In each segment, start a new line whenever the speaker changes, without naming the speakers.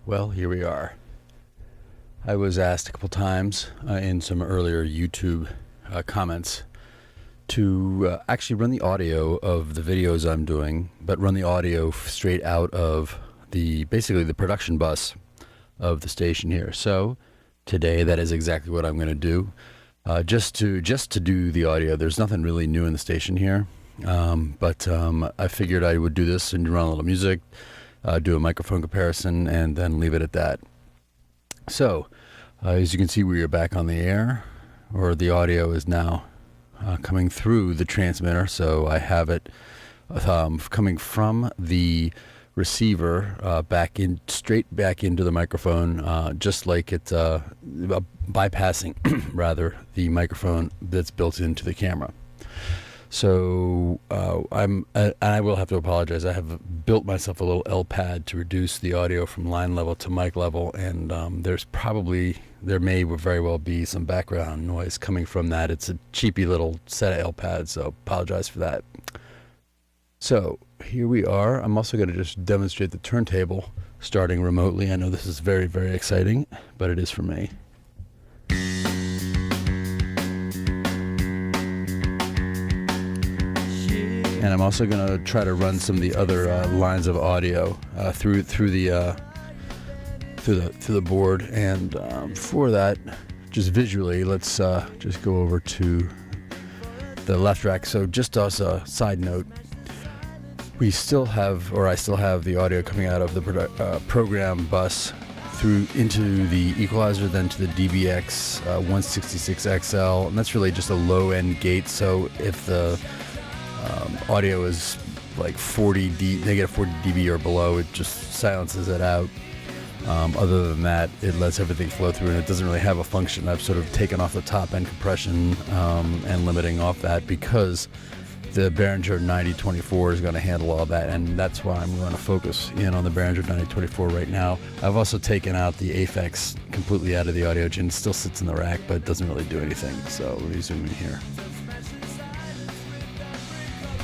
Well, here we are. I was asked a couple times in some earlier YouTube comments to actually run the audio of the videos I'm doing, but run the audio straight out of basically the production bus of the station here. So today that is exactly what I'm going to do. Just to do the audio. There's nothing really new in the station here, but I figured I would do this and run a little music, do a microphone comparison, and then leave it at that. So, as you can see, we are back on the air, or the audio is now coming through the transmitter. So I have it coming from the receiver straight back into the microphone, just like it's bypassing rather the microphone that's built into the camera. So I will have to apologize. I have built myself a little L pad to reduce the audio from line level to mic level, and there may very well be some background noise coming from that. It's a cheapy little set of L pads, so apologize for that. So here we are. I'm also going to just demonstrate the turntable starting remotely. I know this is very, very exciting, but it is for me. And I'm also going to try to run some of the other lines of audio through the board. And for that, just visually, let's just go over to the left rack. So just as a side note, I still have the audio coming out of the program bus through into the equalizer, then to the DBX 166XL, and that's really just a low end gate. So if the audio is like negative 40 dB or below, it just silences it out. Other than that, it lets everything flow through, and it doesn't really have a function. I've sort of taken off the top end compression and limiting off that because the Behringer 9024 is going to handle all that, and that's why I'm going to focus in on the Behringer 9024 right now. I've also taken out the Aphex completely out of the audio gin. It still sits in the rack, but it doesn't really do anything. So let me zoom in here.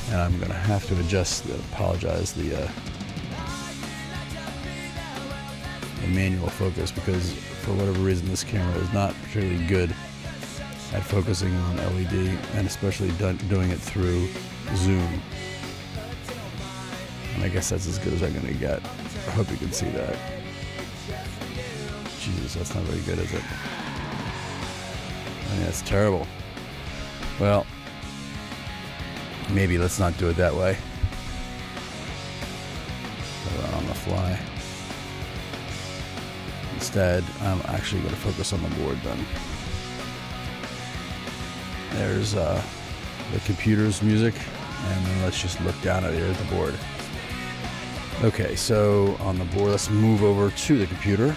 And I'm going to have to apologize, the manual focus, because for whatever reason this camera is not particularly good at focusing on LED, and especially doing it through Zoom. And I guess that's as good as I'm going to get. I hope you can see that. Jesus, that's not very good, is it? I mean, that's terrible. Well, maybe let's not do it that way. Run on the fly. Instead, I'm actually going to focus on the board then. There's the computer's music, and then let's just look down at the board. Okay, so on the board, let's move over to the computer.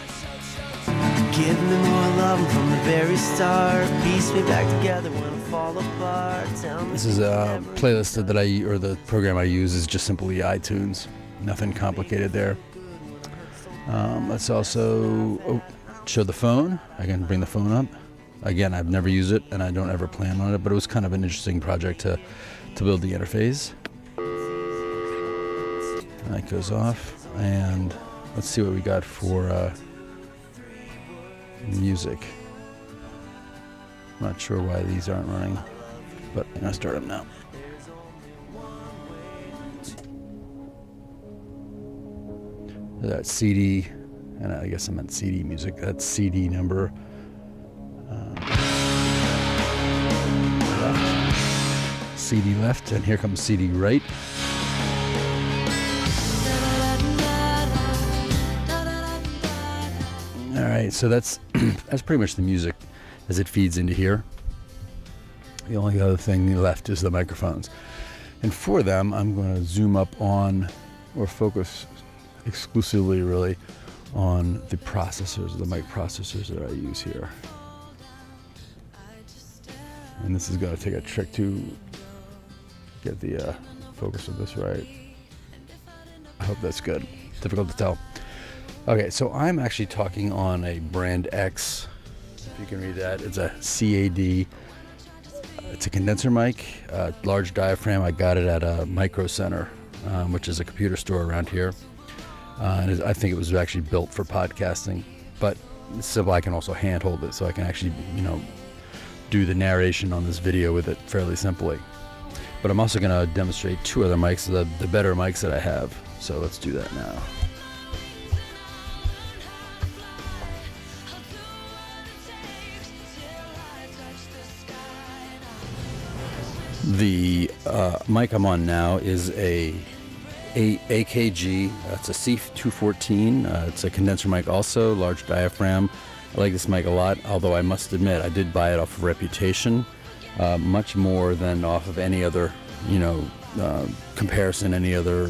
Give me more love from the very start. Piece me back together when I fall apart.
This is a playlist or the program I use is just simply iTunes. Nothing complicated there. Let's also show the phone. I can bring the phone up. Again, I've never used it, and I don't ever plan on it, but it was kind of an interesting project to build the interface. And that goes off, and let's see what we got for music. I'm not sure why these aren't running, but I'm going to start them now. That's CD, and I guess I meant CD music. That's CD number left. CD left, and here comes CD right. All right, so that's pretty much the music as it feeds into here. The only other thing left is the microphones, and for them, I'm going to zoom up on or focus exclusively, really, on the processors, the mic processors that I use here. And this is going to take a trick to get the focus of this right. I hope that's good. Difficult to tell. Okay, so I'm actually talking on a Brand X, if you can read that. It's a CAD. It's a condenser mic, large diaphragm. I got it at a Micro Center, which is a computer store around here. and I think it was actually built for podcasting, but so I can also handhold it, so I can actually, do the narration on this video with it fairly simply. But I'm also going to demonstrate two other mics, the better mics that I have. So let's do that now. The mic I'm on now is a AKG. It's a C214. It's a condenser mic also, large diaphragm. I like this mic a lot, although I must admit I did buy it off of reputation, much more than off of any other, comparison, any other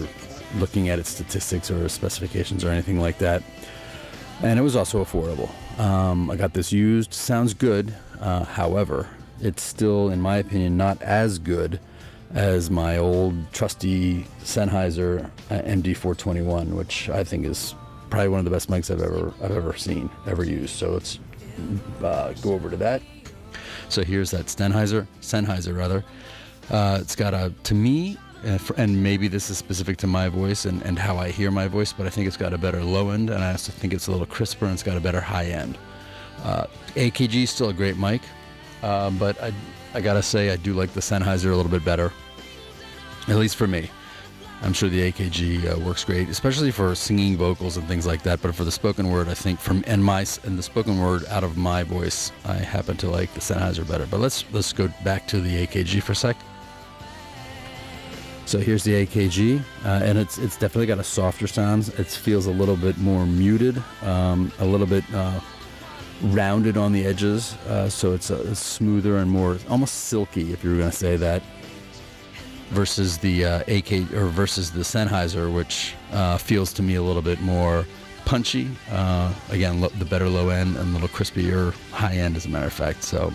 looking at its statistics or specifications or anything like that. And it was also affordable. I got this used. Sounds good. However, it's still, in my opinion, not as good as my old trusty Sennheiser MD421, which I think is probably one of the best mics I've ever seen, ever used. So let's go over to that. So here's that Sennheiser. It's got to me, and maybe this is specific to my voice and how I hear my voice, but I think it's got a better low end, and I also think it's a little crisper, and it's got a better high end. AKG is still a great mic, but I gotta say I do like the Sennheiser a little bit better, at least for me. I'm sure the AKG works great, especially for singing vocals and things like that. But for the spoken word, I think and the spoken word out of my voice, I happen to like the Sennheiser better. But let's go back to the AKG for a sec. So here's the AKG, and it's definitely got a softer sound. It feels a little bit more muted, a little bit rounded on the edges. So it's smoother and more almost silky, if you were going to say that. Versus the versus the Sennheiser, which feels to me a little bit more punchy. Again, the better low end and a little crispier high end, as a matter of fact. So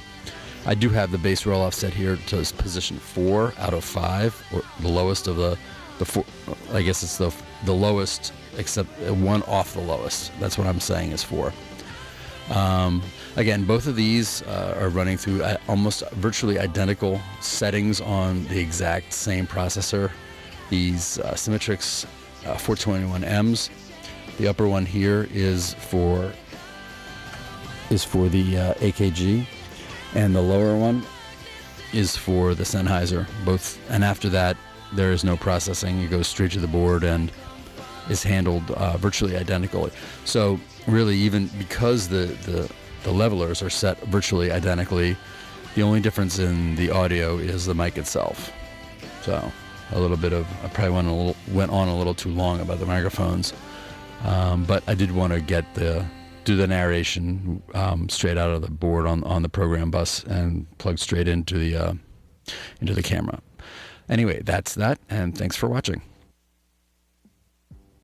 I do have the bass roll off set here to position 4 out of 5, or the lowest of the 4. I guess it's the lowest, except one off the lowest. That's what I'm saying is 4. Again, both of these are running through almost virtually identical settings on the exact same processor. These Symmetrix 421Ms. The upper one here is for the AKG, and the lower one is for the Sennheiser. Both, and after that, there is no processing. It goes straight to the board and is handled virtually identically. So really, even because the levelers are set virtually identically, the only difference in the audio is the mic itself. So a little bit of, I probably went on a little too long about the microphones, but I did want to do the narration straight out of the board on the program bus and plug straight into the camera. Anyway, that's that, and thanks for watching.